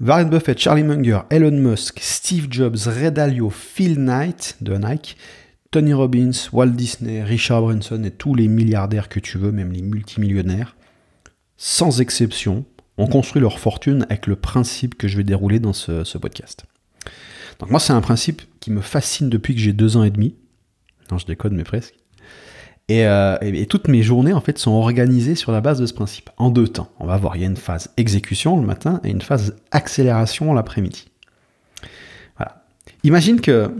Warren Buffett, Charlie Munger, Elon Musk, Steve Jobs, Ray Dalio, Phil Knight de Nike, Tony Robbins, Walt Disney, Richard Branson et tous les milliardaires que tu veux, même les multimillionnaires, sans exception, ont construit leur fortune avec le principe que je vais dérouler dans ce podcast. Donc moi, c'est un principe qui me fascine depuis que j'ai 2 ans et demi. Non, je déconne, mais presque. Et toutes mes journées, en fait, sont organisées sur la base de ce principe, en 2 temps. On va voir, il y a une phase exécution le matin et une phase accélération l'après-midi. Voilà. Imagine que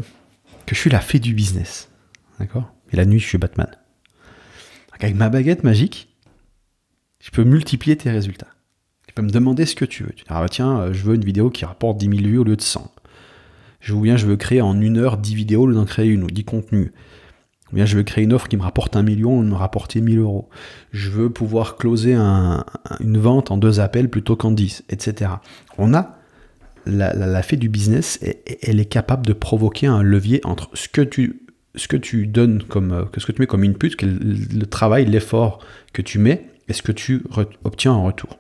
je suis la fée du business, d'accord? Et la nuit, je suis Batman. Donc, avec ma baguette magique, je peux multiplier tes résultats. Tu peux me demander ce que tu veux. Tu dis, ah tiens, je veux une vidéo qui rapporte 10 000 vues au lieu de 100. Ou bien je veux créer en 1 heure 10 vidéos au lieu d'en créer une, ou 10 contenus. Ou bien je veux créer une offre qui me rapporte 1 million au lieu de me rapporter 1 000 euros. Je veux pouvoir closer une vente en 2 appels plutôt qu'en 10, etc. On a la fée du business, elle est capable de provoquer un levier entre ce que tu donnes ce que tu mets comme input, le travail, l'effort que tu mets, et ce que tu obtiens en retour.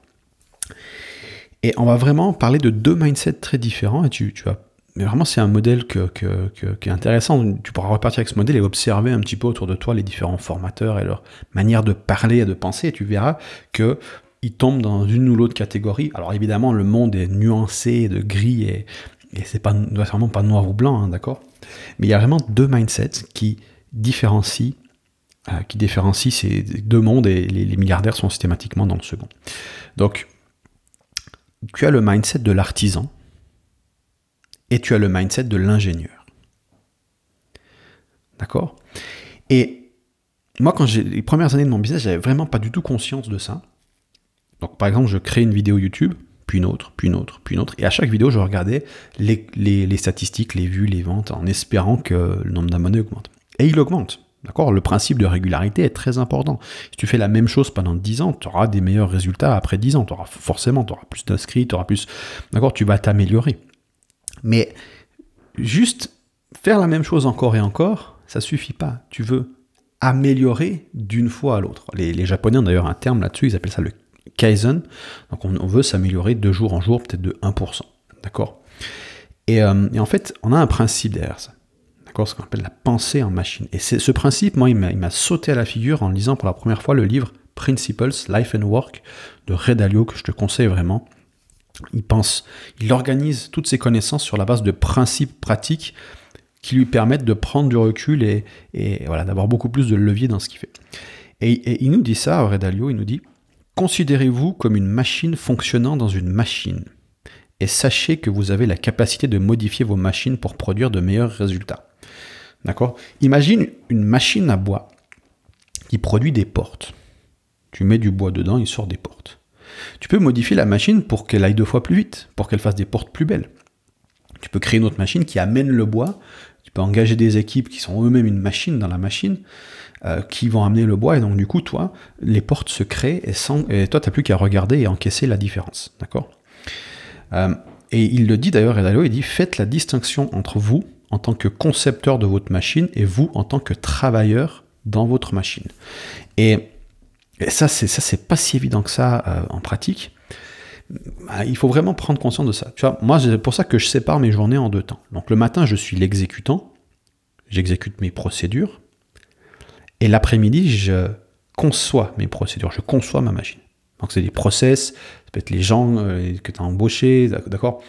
Et on va vraiment parler de 2 mindsets très différents, et tu vas. Mais vraiment, c'est un modèle qui est intéressant. Tu pourras repartir avec ce modèle et observer un petit peu autour de toi les différents formateurs et leur manière de parler et de penser, et tu verras qu'ils tombent dans une ou l'autre catégorie. Alors évidemment, le monde est nuancé de gris, et c'est vraiment pas noir ou blanc, hein, d'accord? Mais il y a vraiment 2 mindsets qui différencient ces 2 mondes, et les milliardaires sont systématiquement dans le second. Donc, tu as le mindset de l'artisan, et tu as le mindset de l'ingénieur. D'accord? Et moi, les premières années de mon business, j'avais vraiment pas du tout conscience de ça. Donc, par exemple, je crée une vidéo YouTube, puis une autre, puis une autre, puis une autre. Et à chaque vidéo, je regardais les statistiques, les vues, les ventes, en espérant que le nombre d'abonnés augmente. Et il augmente. D'accord? Le principe de régularité est très important. Si tu fais la même chose pendant 10 ans, tu auras des meilleurs résultats après 10 ans. Tu auras plus d'inscrits, tu auras plus... D'accord? Tu vas t'améliorer. Mais juste faire la même chose encore et encore, ça suffit pas. Tu veux améliorer d'une fois à l'autre. Les Japonais ont d'ailleurs un terme là-dessus, ils appellent ça le Kaizen. Donc on veut s'améliorer de jour en jour, peut-être de 1%. D'accord? Et en fait, on a un principe derrière ça. D'accord? Ce qu'on appelle la pensée en machine. Et ce principe, moi, il m'a sauté à la figure en lisant pour la première fois le livre Principles, Life and Work de Ray Dalio, que je te conseille vraiment. Il organise toutes ses connaissances sur la base de principes pratiques qui lui permettent de prendre du recul et voilà, d'avoir beaucoup plus de levier dans ce qu'il fait. Et il nous dit ça, Ray Dalio, il nous dit « Considérez-vous comme une machine fonctionnant dans une machine et sachez que vous avez la capacité de modifier vos machines pour produire de meilleurs résultats. » D'accord? Imagine une machine à bois qui produit des portes. Tu mets du bois dedans, il sort des portes. Tu peux modifier la machine pour qu'elle aille 2 fois plus vite, pour qu'elle fasse des portes plus belles. Tu peux créer une autre machine qui amène le bois. Tu peux engager des équipes qui sont eux-mêmes une machine dans la machine, qui vont amener le bois. Et donc, du coup, toi, les portes se créent et toi, tu n'as plus qu'à regarder et encaisser la différence. D'accord? Et il le dit d'ailleurs, Redalio, il dit « Faites la distinction entre vous, en tant que concepteur de votre machine, et vous, en tant que travailleur dans votre machine. » Et ça, c'est pas si évident que ça en pratique. Il faut vraiment prendre conscience de ça. Tu vois, moi, c'est pour ça que je sépare mes journées en 2 temps. Donc le matin, je suis l'exécutant, j'exécute mes procédures, et l'après-midi, je conçois mes procédures, je conçois ma machine. Donc c'est des process, ça peut être les gens que tu as embauchés, d'accord?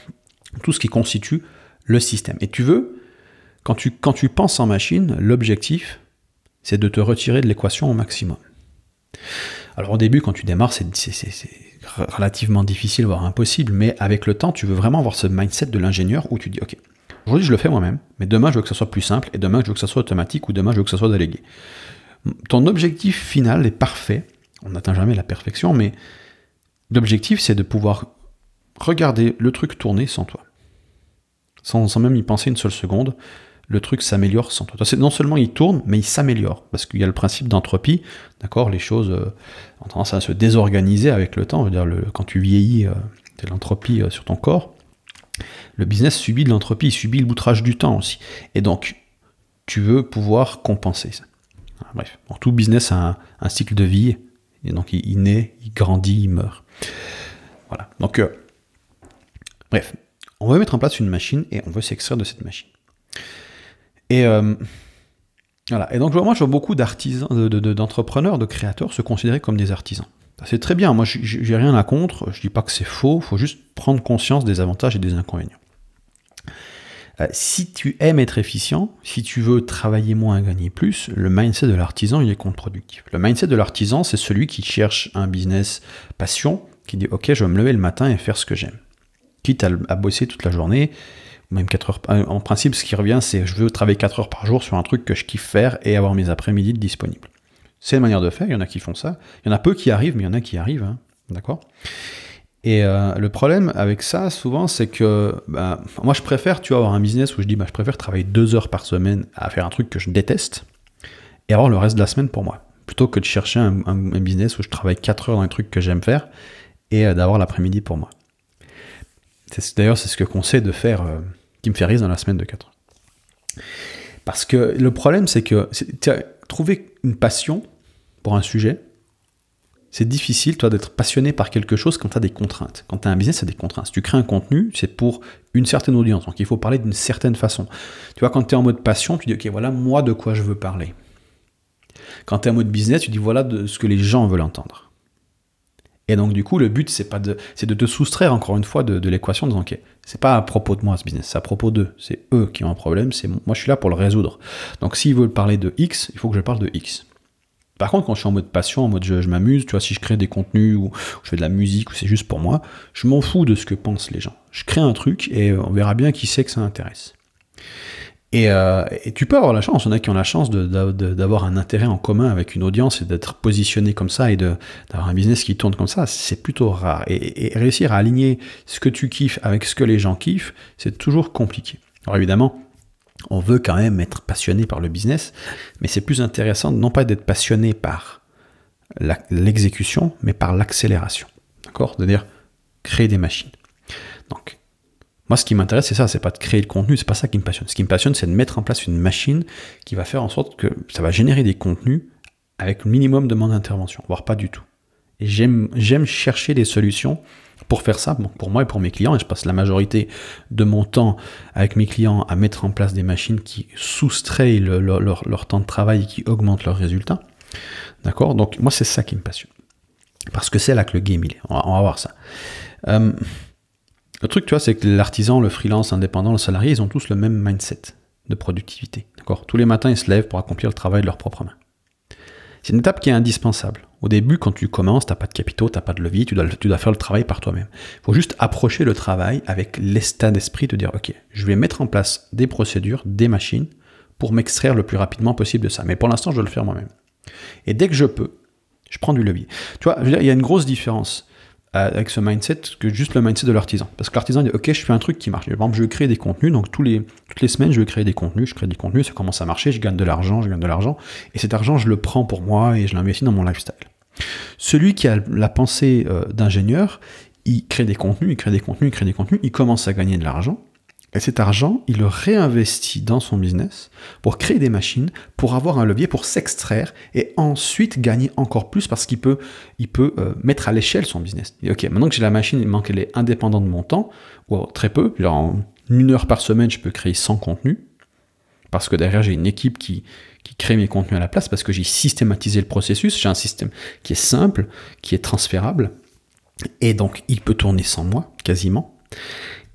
Tout ce qui constitue le système. Et tu veux, quand tu penses en machine, l'objectif, c'est de te retirer de l'équation au maximum. Alors au début, quand tu démarres, c'est relativement difficile, voire impossible, mais avec le temps, tu veux vraiment avoir ce mindset de l'ingénieur où tu dis, ok, aujourd'hui je le fais moi-même, mais demain je veux que ça soit plus simple, et demain je veux que ça soit automatique, ou demain je veux que ça soit délégué. Ton objectif final est parfait, on n'atteint jamais la perfection, mais l'objectif c'est de pouvoir regarder le truc tourner sans toi, sans même y penser une seule seconde. Le truc s'améliore sans toi. Non seulement il tourne, mais il s'améliore, parce qu'il y a le principe d'entropie, d'accord? Les choses ont tendance à se désorganiser avec le temps. Je veux dire, quand tu vieillis, tu as l'entropie sur ton corps. Le business subit de l'entropie, il subit le boutrage du temps aussi. Et donc, tu veux pouvoir compenser ça. Bref, bon, tout business a un cycle de vie, et donc il naît, il grandit, il meurt. Voilà. Donc, Bref, on veut mettre en place une machine et on veut s'extraire de cette machine. Et voilà. Et donc moi, je vois beaucoup d'artisans, d'entrepreneurs, de créateurs se considérer comme des artisans. C'est très bien. Moi, j'ai rien à contre. Je dis pas que c'est faux. Il faut juste prendre conscience des avantages et des inconvénients. Si tu aimes être efficient, si tu veux travailler moins et gagner plus, le mindset de l'artisan, il est contre-productif. Le mindset de l'artisan, c'est celui qui cherche un business passion, qui dit « Ok, je vais me lever le matin et faire ce que j'aime. » Quitte à bosser toute la journée, ou même 4 heures. En principe, ce qui revient, c'est « Je veux travailler 4 heures par jour sur un truc que je kiffe faire et avoir mes après-midi disponibles. » C'est une manière de faire, il y en a qui font ça. Il y en a peu qui arrivent, mais il y en a qui arrivent, hein, d'accord ? Et le problème avec ça, souvent, c'est que moi, je préfère, tu vois, avoir un business où je dis, je préfère travailler 2 heures par semaine à faire un truc que je déteste et avoir le reste de la semaine pour moi, plutôt que de chercher un business où je travaille 4 heures dans un truc que j'aime faire et d'avoir l'après-midi pour moi. D'ailleurs, c'est ce que conseille de faire, qui me fait rire dans la semaine de 4 heures. Parce que le problème, c'est que trouver une passion pour un sujet, c'est difficile, toi, d'être passionné par quelque chose quand tu as des contraintes. Quand tu as un business, tu as des contraintes. Si tu crées un contenu, c'est pour une certaine audience. Donc, il faut parler d'une certaine façon. Tu vois, quand tu es en mode passion, tu dis, OK, voilà, moi, de quoi je veux parler. Quand tu es en mode business, tu dis, voilà de ce que les gens veulent entendre. Et donc, du coup, le but, c'est de te soustraire, encore une fois, de l'équation, en disant, OK, c'est pas à propos de moi, ce business, c'est à propos d'eux. C'est eux qui ont un problème, moi, je suis là pour le résoudre. Donc, s'ils veulent parler de X, il faut que je parle de X. Par contre, quand je suis en mode passion, en mode je m'amuse, tu vois, si je crée des contenus ou je fais de la musique ou c'est juste pour moi, je m'en fous de ce que pensent les gens. Je crée un truc et on verra bien qui c'est que ça intéresse. Et tu peux avoir la chance, il y en a qui ont la chance d'avoir un intérêt en commun avec une audience et d'être positionné comme ça et d'avoir un business qui tourne comme ça, c'est plutôt rare. Et réussir à aligner ce que tu kiffes avec ce que les gens kiffent, c'est toujours compliqué. Alors évidemment, on veut quand même être passionné par le business, mais c'est plus intéressant non pas d'être passionné par l'exécution, mais par l'accélération. D'accord ? C'est-à-dire créer des machines. Donc, moi, ce qui m'intéresse, c'est ça, c'est pas de créer le contenu, c'est pas ça qui me passionne. Ce qui me passionne, c'est de mettre en place une machine qui va faire en sorte que ça va générer des contenus avec le minimum de mon intervention, voire pas du tout. Et j'aime chercher des solutions pour faire ça, pour moi et pour mes clients, et je passe la majorité de mon temps avec mes clients à mettre en place des machines qui soustraient leur temps de travail et qui augmentent leurs résultats. D'accord ? Donc moi, c'est ça qui me passionne. Parce que c'est là que le game il est. On va voir ça. Le truc, tu vois, c'est que l'artisan, le freelance, l'indépendant, le salarié, ils ont tous le même mindset de productivité. D'accord ? Tous les matins, ils se lèvent pour accomplir le travail de leurs propres mains. C'est une étape qui est indispensable. Au début, quand tu commences, tu n'as pas de capitaux, tu n'as pas de levier, tu dois faire le travail par toi-même. Il faut juste approcher le travail avec l'état d'esprit de dire, OK, je vais mettre en place des procédures, des machines, pour m'extraire le plus rapidement possible de ça. Mais pour l'instant, je dois le faire moi-même. Et dès que je peux, je prends du levier. Tu vois, je veux dire, il y a une grosse différence avec ce mindset que juste le mindset de l'artisan. Parce que l'artisan dit, OK, je fais un truc qui marche. Par exemple, je vais créer des contenus, donc toutes les semaines, je vais créer des contenus, je crée des contenus, ça commence à marcher, je gagne de l'argent, et cet argent, je le prends pour moi et je l'investis dans mon lifestyle. Celui qui a la pensée d'ingénieur, il crée des contenus, il commence à gagner de l'argent, et cet argent, il le réinvestit dans son business pour créer des machines, pour avoir un levier, pour s'extraire, et ensuite gagner encore plus parce qu'il peut mettre à l'échelle son business. Il dit, OK, maintenant que j'ai la machine, il qu'elle est indépendante de mon temps, ou très peu, genre en 1 heure par semaine, je peux créer 100 contenus, parce que derrière, j'ai une équipe qui crée mes contenus à la place, parce que j'ai systématisé le processus, j'ai un système qui est simple, qui est transférable, et donc il peut tourner sans moi, quasiment.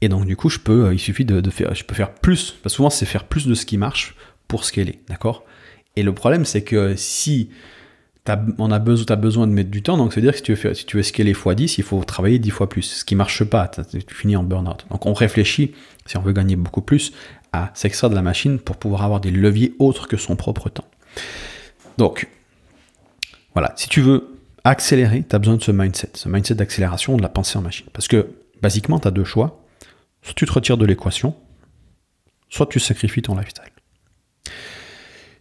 Et donc du coup, il suffit je peux faire plus, parce que souvent c'est faire plus de ce qui marche pour scaler, d'accord ? Et le problème, c'est que si tu as besoin de mettre du temps, donc c'est-à-dire que si tu veux scaler x10, il faut travailler 10 fois plus, ce qui marche pas, tu finis en burn-out. Donc on réfléchit, si on veut gagner beaucoup plus, à s'extraire de la machine pour pouvoir avoir des leviers autres que son propre temps. Donc, voilà, si tu veux accélérer, tu as besoin de ce mindset d'accélération, de la pensée en machine. Parce que, basiquement, tu as 2 choix. Soit tu te retires de l'équation, soit tu sacrifies ton lifestyle.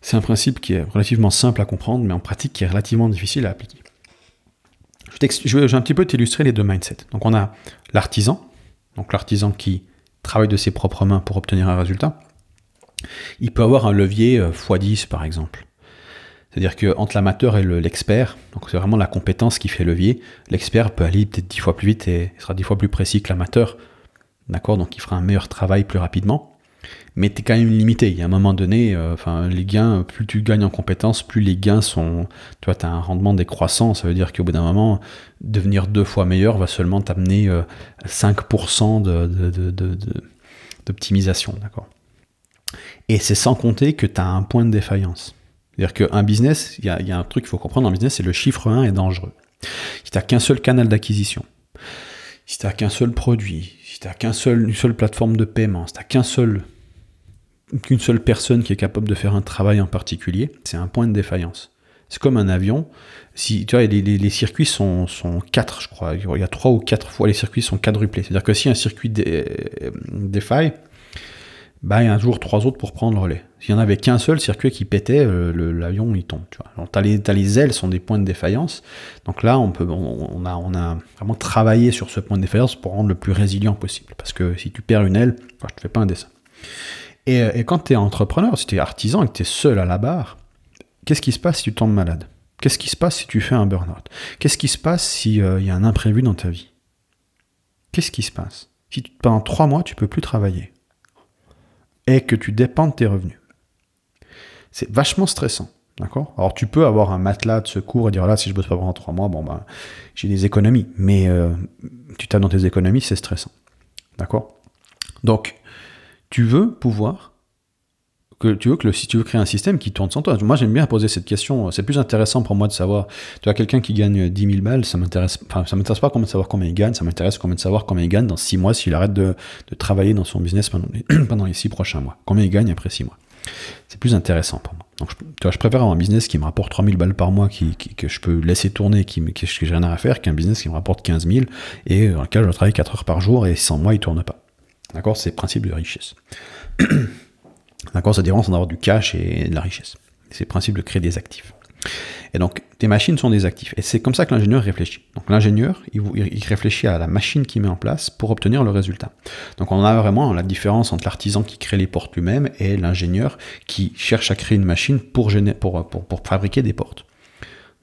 C'est un principe qui est relativement simple à comprendre, mais en pratique qui est relativement difficile à appliquer. Je vais un petit peu t'illustrer les 2 mindsets. Donc on a l'artisan qui travaille de ses propres mains pour obtenir un résultat. Il peut avoir un levier x10 par exemple. C'est-à-dire qu'entre l'amateur et l'expert, donc c'est vraiment la compétence qui fait levier, l'expert peut aller peut-être 10 fois plus vite et il sera 10 fois plus précis que l'amateur. d'accord? Donc il fera un meilleur travail plus rapidement. Mais tu es quand même limité. Il y a un moment donné, les gains, plus tu gagnes en compétences, plus les gains sont... Tu vois, tu as un rendement décroissant. Ça veut dire qu'au bout d'un moment, devenir 2 fois meilleur va seulement t'amener 5% d'optimisation. D'accord? Et c'est sans compter que tu as un point de défaillance. C'est-à-dire qu'un business, il y a un truc qu'il faut comprendre dans le business, c'est le chiffre 1 est dangereux. Si tu n'as qu'un seul canal d'acquisition, si tu n'as qu'un seul produit, si tu n'as une seule plateforme de paiement, si tu n'as qu'une seule personne qui est capable de faire un travail en particulier, c'est un point de défaillance. C'est comme un avion. Si, tu vois, les circuits sont 4, je crois. Il y a 3 ou 4 fois les circuits sont quadruplés. C'est-à-dire que si un circuit défaille, il y en a toujours 3 autres pour prendre le relais. S'il n'y en avait qu'un seul circuit qui pétait, l'avion il tombe. Tu vois. Alors, t'as les ailes sont des points de défaillance. Donc là, on a vraiment travaillé sur ce point de défaillance pour rendre le plus résilient possible. Parce que si tu perds une aile, je te fais pas un dessin. Et quand tu es entrepreneur, si tu es artisan et que tu es seul à la barre, qu'est-ce qui se passe si tu tombes malade? Qu'est-ce qui se passe si tu fais un burn-out? Qu'est-ce qui se passe s'il y a un imprévu dans ta vie? Qu'est-ce qui se passe si pendant 3 mois, tu ne peux plus travailler et que tu dépends de tes revenus? C'est vachement stressant. D'accord? Alors tu peux avoir un matelas de secours et dire là, si je bosse pas pendant 3 mois, j'ai des économies. Mais tu tapes dans tes économies, c'est stressant. D'accord? Donc, si tu veux créer un système qui tourne sans toi. Moi, j'aime bien poser cette question. C'est plus intéressant pour moi de savoir. Tu as quelqu'un qui gagne 10 000 balles, ça m'intéresse pas de savoir combien il gagne, ça m'intéresse de savoir combien il gagne dans 6 mois s'il arrête de travailler dans son business pendant les 6 prochains mois. Combien il gagne après 6 mois. C'est plus intéressant pour moi. Donc, je préfère avoir un business qui me rapporte 3 000 balles par mois, que je peux laisser tourner, que j'ai rien à faire, qu'un business qui me rapporte 15 000 et dans lequel je travaille 4 heures par jour et sans moi, il tourne pas. D'accord? C'est le principe de richesse. D'accord? C'est la différence d'avoir du cash et de la richesse. C'est le principe de créer des actifs. Et donc, tes machines sont des actifs. Et c'est comme ça que l'ingénieur réfléchit. Donc, l'ingénieur, il réfléchit à la machine qu'il met en place pour obtenir le résultat. Donc, on a vraiment la différence entre l'artisan qui crée les portes lui-même et l'ingénieur qui cherche à créer une machine pour fabriquer des portes.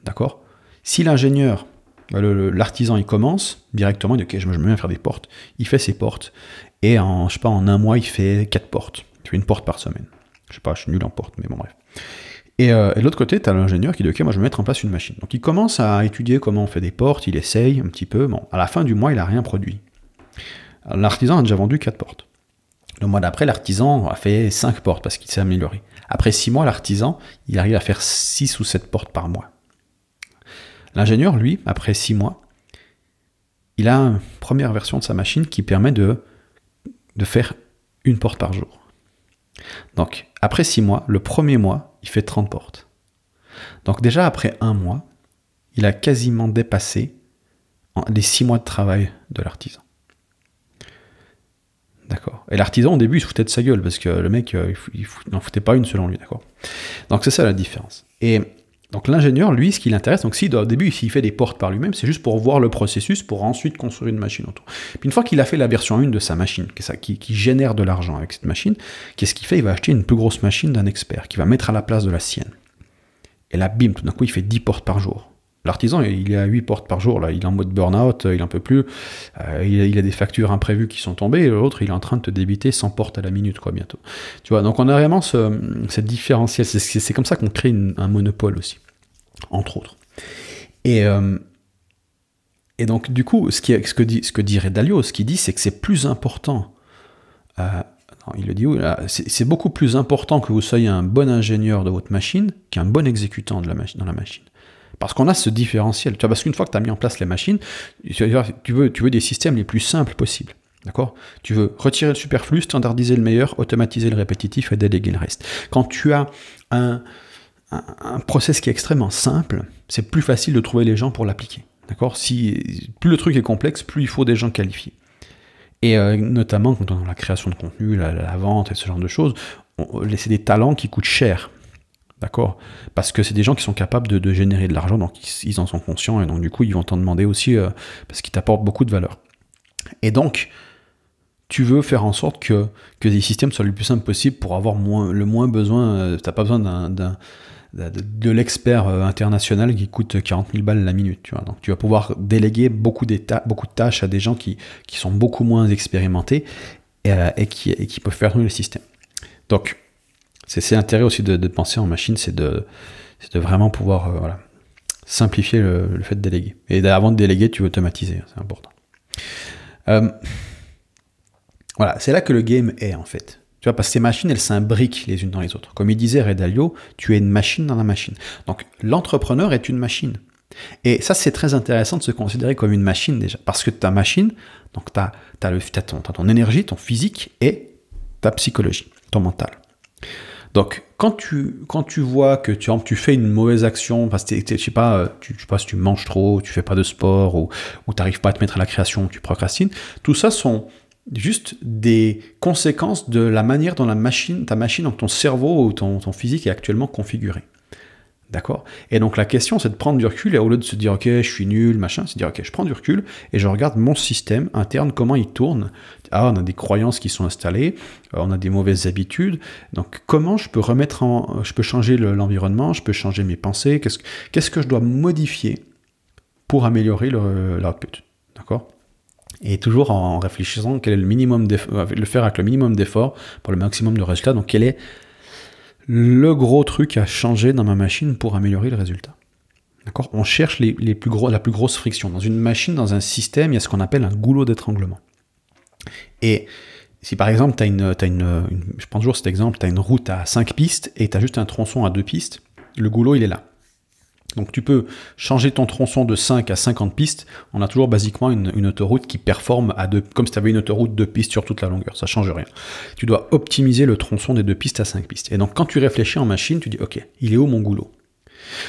D'accord? Si l'ingénieur, l'artisan, il commence directement, il dit « Ok, je me mets à faire des portes ». Il fait ses portes. Et en 1 mois, il fait 4 portes. Il fait une porte par semaine. Je sais pas, je suis nul en porte, mais bon, bref. Et de l'autre côté, tu as l'ingénieur qui dit « Ok, moi, je vais mettre en place une machine ». Donc, il commence à étudier comment on fait des portes, il essaye un petit peu. Bon, à la fin du mois, il n'a rien produit. L'artisan a déjà vendu 4 portes. Le mois d'après, l'artisan a fait 5 portes parce qu'il s'est amélioré. Après 6 mois, l'artisan, il arrive à faire 6 ou 7 portes par mois. L'ingénieur, lui, après 6 mois, il a une première version de sa machine qui permet de faire une porte par jour. Donc, après 6 mois, le premier mois, il fait 30 portes. Donc déjà, après 1 mois, il a quasiment dépassé les 6 mois de travail de l'artisan. D'accord. Et l'artisan, au début, il se foutait de sa gueule, parce que le mec, il n'en foutait pas une selon lui, d'accord. Donc c'est ça la différence. Et donc l'ingénieur, lui, ce qui l'intéresse, donc au début, s'il fait des portes par lui-même, c'est juste pour voir le processus, pour ensuite construire une machine autour. Puis une fois qu'il a fait la version 1 de sa machine, qui génère de l'argent avec cette machine, qu'est-ce qu'il fait? Il va acheter une plus grosse machine d'un expert, qui va mettre à la place de la sienne. Et là, bim, tout d'un coup, il fait 10 portes par jour. L'artisan, il est à 8 portes par jour, là, il est en mode burn-out, il n'en peut plus, il a des factures imprévues qui sont tombées, et l'autre, il est en train de te débiter 100 portes à la minute, quoi, bientôt. Tu vois, donc on a vraiment cette différentiel, c'est comme ça qu'on crée un monopole aussi, entre autres. Et donc, du coup, ce que dit Ray Dalio, ce qu'il dit, c'est que c'est plus important, il le dit où, c'est beaucoup plus important que vous soyez un bon ingénieur de votre machine qu'un bon exécutant dans la machine. Parce qu'on a ce différentiel. Tu vois, parce qu'une fois que tu as mis en place les machines, tu veux des systèmes les plus simples possibles. D'accord? Tu veux retirer le superflu, standardiser le meilleur, automatiser le répétitif et déléguer le reste. Quand tu as un process qui est extrêmement simple, c'est plus facile de trouver les gens pour l'appliquer. D'accord? Plus le truc est complexe, plus il faut des gens qualifiés. Et notamment quand on est dans la création de contenu, la vente et ce genre de choses, c'est des talents qui coûtent cher. D'accord? Parce que c'est des gens qui sont capables de générer de l'argent, donc ils en sont conscients, et donc du coup, ils vont t'en demander aussi parce qu'ils t'apportent beaucoup de valeur. Et donc, tu veux faire en sorte que des systèmes soient le plus simples possible pour avoir le moins besoin, t'as pas besoin de l'expert international qui coûte 40 000 balles la minute. Tu vois. Donc tu vas pouvoir déléguer beaucoup de tâches à des gens qui sont beaucoup moins expérimentés et qui peuvent faire tourner le système. Donc c'est l'intérêt aussi de penser en machine, c'est de vraiment pouvoir voilà, simplifier le fait de déléguer. Et avant de déléguer, tu veux automatiser, c'est important. Voilà, c'est là que le game est en fait. Tu vois, parce que ces machines, elles s'imbriquent les unes dans les autres. Comme il disait Ray Dalio, tu es une machine dans la machine. Donc l'entrepreneur est une machine. Et ça, c'est très intéressant de se considérer comme une machine déjà. Parce que ta machine, donc t'as ton énergie, ton physique et ta psychologie, ton mental. Donc, quand tu vois que tu fais une mauvaise action, parce que je sais pas si tu manges trop, tu fais pas de sport, ou tu n'arrives pas à te mettre à la création, tu procrastines, tout ça sont juste des conséquences de la manière dont ta machine, donc ton cerveau ou ton physique est actuellement configuré. D'accord? Et donc la question, c'est de prendre du recul, et au lieu de se dire, ok, je suis nul, machin, c'est de dire, ok, je prends du recul, et je regarde mon système interne, comment il tourne. Ah, on a des croyances qui sont installées, on a des mauvaises habitudes, donc comment je peux je peux changer l'environnement, je peux changer mes pensées, qu'est-ce que je dois modifier pour améliorer l'output. D'accord? Et toujours en réfléchissant quel est le faire avec le minimum d'effort pour le maximum de résultats, donc quel est le gros truc à changer dans ma machine pour améliorer le résultat. D'accord? On cherche la plus grosse friction. Dans une machine, dans un système, il y a ce qu'on appelle un goulot d'étranglement. Et si par exemple, je prends toujours cet exemple, tu as une route à 5 pistes et tu as juste un tronçon à 2 pistes, le goulot il est là. Donc tu peux changer ton tronçon de 5 à 50 pistes, on a toujours basiquement une autoroute qui performe comme si tu avais une autoroute 2 pistes sur toute la longueur, ça change rien. Tu dois optimiser le tronçon des 2 pistes à 5 pistes. Et donc quand tu réfléchis en machine, tu dis ok, il est où mon goulot?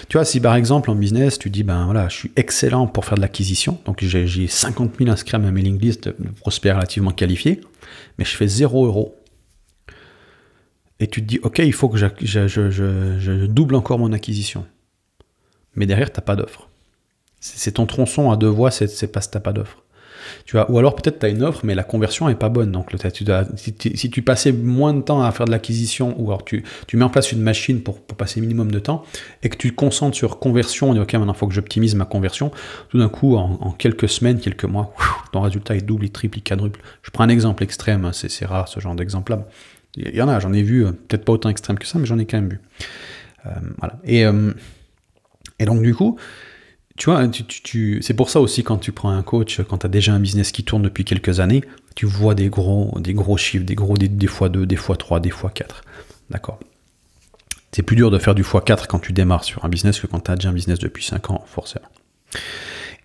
Tu vois, si par exemple en business, tu dis ben voilà, je suis excellent pour faire de l'acquisition, donc j'ai 50 000 inscrits à ma mailing list de prospects relativement qualifiés, mais je fais 0 €. Et tu te dis ok, il faut que je double encore mon acquisition. Mais derrière, tu n'as pas d'offre. C'est ton tronçon à 2 voies, c'est pas si tu n'as pas d'offre. Tu vois, ou alors peut-être tu as une offre, mais la conversion n'est pas bonne. Donc si tu passais moins de temps à faire de l'acquisition, ou alors tu mets en place une machine pour passer minimum de temps, et que tu te concentres sur conversion, on dit ok, maintenant il faut que j'optimise ma conversion, tout d'un coup, en quelques semaines, quelques mois, ton résultat est double, il triple, il quadruple. Je prends un exemple extrême, c'est rare ce genre d'exemple-là. Il y en a, j'en ai vu, peut-être pas autant extrême que ça, mais j'en ai quand même vu. Voilà. Et donc du coup, tu vois, c'est pour ça aussi quand tu prends un coach, quand tu as déjà un business qui tourne depuis quelques années, tu vois des gros chiffres, des fois 2, des fois 3, des fois 4. D'accord? C'est plus dur de faire du x4 quand tu démarres sur un business que quand tu as déjà un business depuis 5 ans, forcément.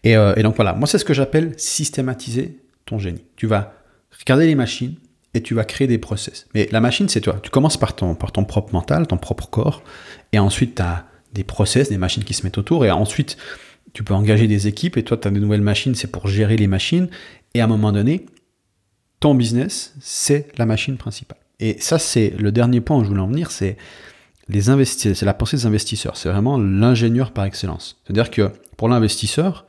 Et donc voilà, moi c'est ce que j'appelle systématiser ton génie. Tu vas regarder les machines et tu vas créer des process. Mais la machine, c'est toi. Tu commences par ton propre mental, ton propre corps, et ensuite tu as des process, des machines qui se mettent autour, et ensuite tu peux engager des équipes, et toi tu as des nouvelles machines, c'est pour gérer les machines, et à un moment donné, ton business, c'est la machine principale. Et ça, c'est le dernier point où je voulais en venir, c'est la pensée des investisseurs, c'est vraiment l'ingénieur par excellence. C'est-à-dire que pour l'investisseur,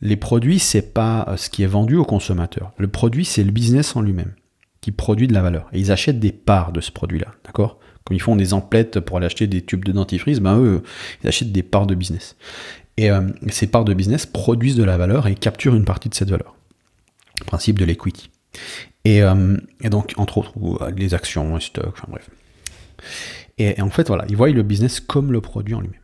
les produits, c'est pas ce qui est vendu au consommateur. Le produit, c'est le business en lui-même qui produit de la valeur. Et ils achètent des parts de ce produit-là, d'accord ? Comme ils font des emplettes pour aller acheter des tubes de dentifrice, ben eux, ils achètent des parts de business. Et ces parts de business produisent de la valeur et capturent une partie de cette valeur. Le principe de l'equity. Et donc, entre autres, les actions, les stocks, enfin bref. Et en fait, voilà, ils voient le business comme le produit en lui-même.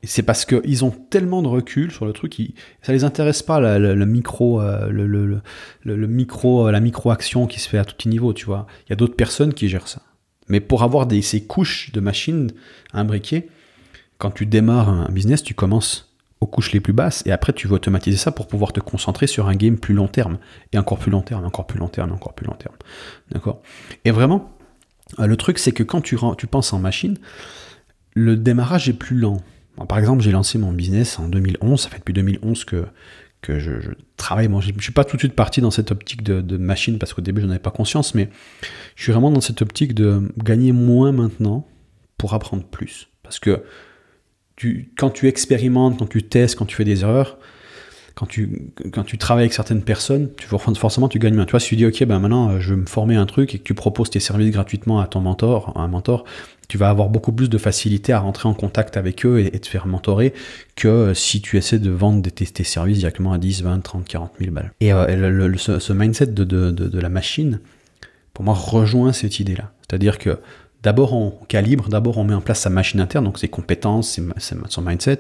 Et c'est parce qu'ils ont tellement de recul sur le truc, ça les intéresse pas la micro-action qui se fait à tout petit niveau, tu vois. Il y a d'autres personnes qui gèrent ça. Mais pour avoir ces couches de machines imbriquées, quand tu démarres un business, tu commences aux couches les plus basses, et après tu veux automatiser ça pour pouvoir te concentrer sur un game plus long terme, et encore plus long terme, encore plus long terme, encore plus long terme. D'accord ? Et vraiment, le truc, c'est que quand tu penses en machine, le démarrage est plus lent. Par exemple, j'ai lancé mon business en 2011, ça fait depuis 2011 que je travaille. Bon, je ne suis pas tout de suite parti dans cette optique de machine, parce qu'au début, je n'en avais pas conscience, mais je suis vraiment dans cette optique de gagner moins maintenant pour apprendre plus. Parce que quand tu expérimentes, quand tu testes, quand tu fais des erreurs, quand tu travailles avec certaines personnes, forcément tu gagnes bien. Tu vois, si tu dis ok, ben maintenant je veux me former un truc et que tu proposes tes services gratuitement à ton mentor, à un mentor, tu vas avoir beaucoup plus de facilité à rentrer en contact avec eux et te faire mentorer que si tu essaies de vendre tes services directement à 10, 20, 30, 40 000 balles. Et ce mindset de la machine, pour moi, rejoint cette idée-là. C'est-à-dire que d'abord on calibre, d'abord on met en place sa machine interne, donc ses compétences, son mindset,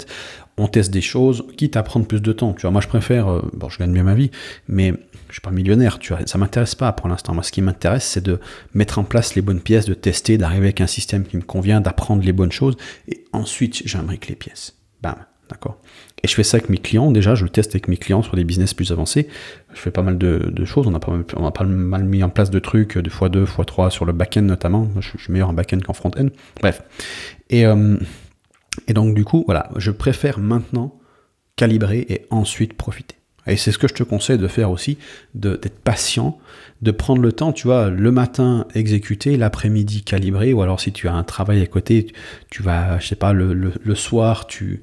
on teste des choses, quitte à prendre plus de temps. Tu vois, moi je préfère, bon je gagne bien ma vie, mais je suis pas millionnaire, tu vois, ça m'intéresse pas pour l'instant. Moi ce qui m'intéresse c'est de mettre en place les bonnes pièces, de tester, d'arriver avec un système qui me convient, d'apprendre les bonnes choses, et ensuite j'imbrique les pièces. Bam, d'accord. Et je fais ça avec mes clients, déjà je le teste avec mes clients sur des business plus avancés. Je fais pas mal de choses, on a pas mal mis en place de trucs, de x2, x3 sur le back-end notamment. Moi je suis meilleur en back-end qu'en front-end. Bref. Et donc du coup, voilà, je préfère maintenant calibrer et ensuite profiter. Et c'est ce que je te conseille de faire aussi, d'être patient, de prendre le temps, tu vois, le matin exécuter, l'après-midi calibrer, ou alors si tu as un travail à côté, tu vas, je sais pas, le soir, tu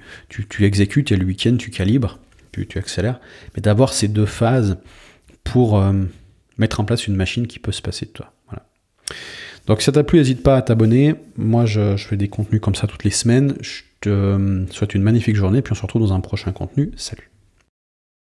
exécutes et le week-end, tu calibres, tu accélères. Mais d'avoir ces deux phases pour mettre en place une machine qui peut se passer de toi. Voilà. Donc si ça t'a plu, n'hésite pas à t'abonner. Moi, je fais des contenus comme ça toutes les semaines. Je te souhaite une magnifique journée, puis on se retrouve dans un prochain contenu. Salut!